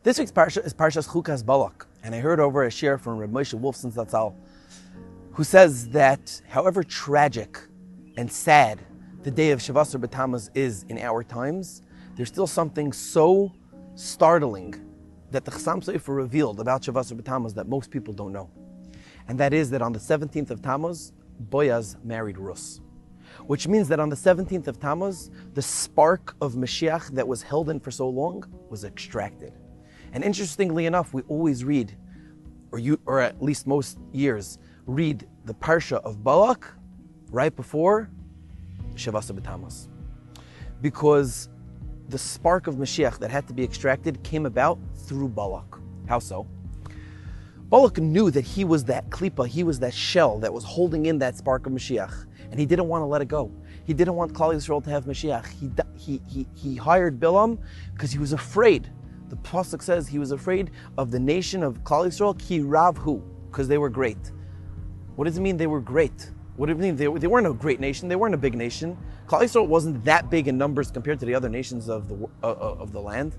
This week's Parsha is Parshas Chukas Balak, and I heard over a share from Reb Moshe Wolfson Zatzal, who says that however tragic and sad the day of Shavasar B'Tammuz is in our times, there's still something so startling that the Chassam Sofer revealed about Shavasar B'Tammuz that most people don't know. And that is that on the 17th of Tammuz, Boaz married Rus. Which means that on the 17th of Tammuz, the spark of Mashiach that was held in for so long was extracted. And interestingly enough, we always read, or at least most years, read the Parsha of Balak right before Shavasar B'Tammuz. Because the spark of Mashiach that had to be extracted came about through Balak. How so? Balak knew that he was that klipa, he was that shell that was holding in that spark of Mashiach, and he didn't want to let it go. He didn't want Klal Yisrael to have Mashiach. He hired Bilam because he was afraid. The Pasuk says he was afraid of the nation of Klal Yisrael, ki ravhu, because they were great. What does it mean they were great? What does it mean? They weren't a great nation, they weren't a big nation. Klal Yisrael wasn't that big in numbers compared to the other nations of the land.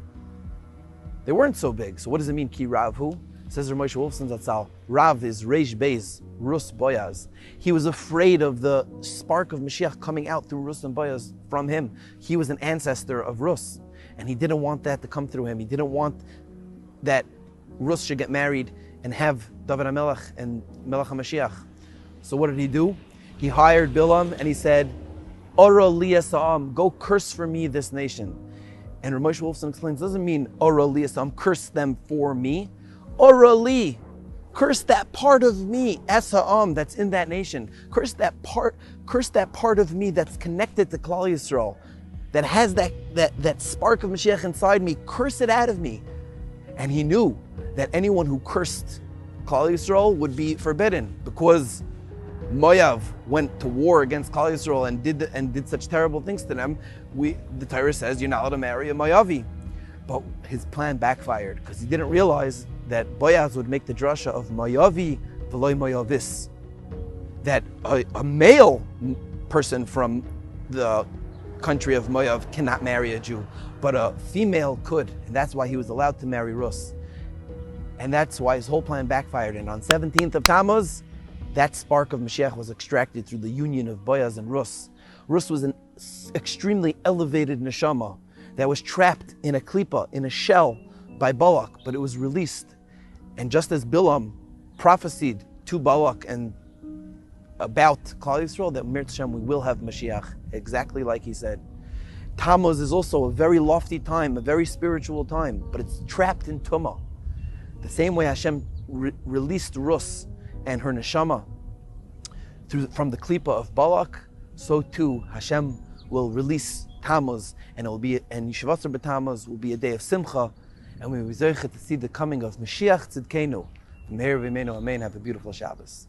They weren't so big. So what does it mean, ki ravhu? Says Rav Moshe Wolfson Zatzal, Rav is Reish Beis, Rus Boaz. He was afraid of the spark of Mashiach coming out through Rus and Boaz from him. He was an ancestor of Rus, and he didn't want that to come through him. He didn't want that Rus should get married and have David HaMelech and Melech HaMashiach. So what did he do? He hired Bilam and he said, Ora li esa'am, go curse for me this nation. And Rav Moshe Wolfson explains, it doesn't mean Ora li esa'am, curse them for me. Orali, curse that part of me, Esa'am, that's in that nation. Curse that part of me that's connected to Klal Yisrael, that has that spark of Mashiach inside me. Curse it out of me. And he knew that anyone who cursed Klal Yisrael would be forbidden, because Moav went to war against Klal Yisrael and did such terrible things to them. The Torah says you're not allowed to marry a Moavi. But his plan backfired because he didn't realize that Boaz would make the drasha of Moavi v'lo Moavis. That a male person from the country of Moav cannot marry a Jew, but a female could. And that's why he was allowed to marry Rus. And that's why his whole plan backfired. And on 17th of Tammuz, that spark of Mashiach was extracted through the union of Boaz and Rus. Rus was an extremely elevated neshama that was trapped in a klipa, in a shell by Balak, but it was released. And just as Bilam prophesied to Balak and about Klal Yisrael, that Mir Hashem, we will have Mashiach, exactly like he said. Tammuz is also a very lofty time, a very spiritual time, but it's trapped in Tumah. The same way Hashem released Rus and her neshama from the klipa of Balak, so too Hashem will release Tammuz, and Shavasar B'Tammuz will be a day of Simcha, and we will be zeicha to see the coming of Mashiach Tzidkenu. Meir v'Imenu Amen. Have a beautiful Shabbos.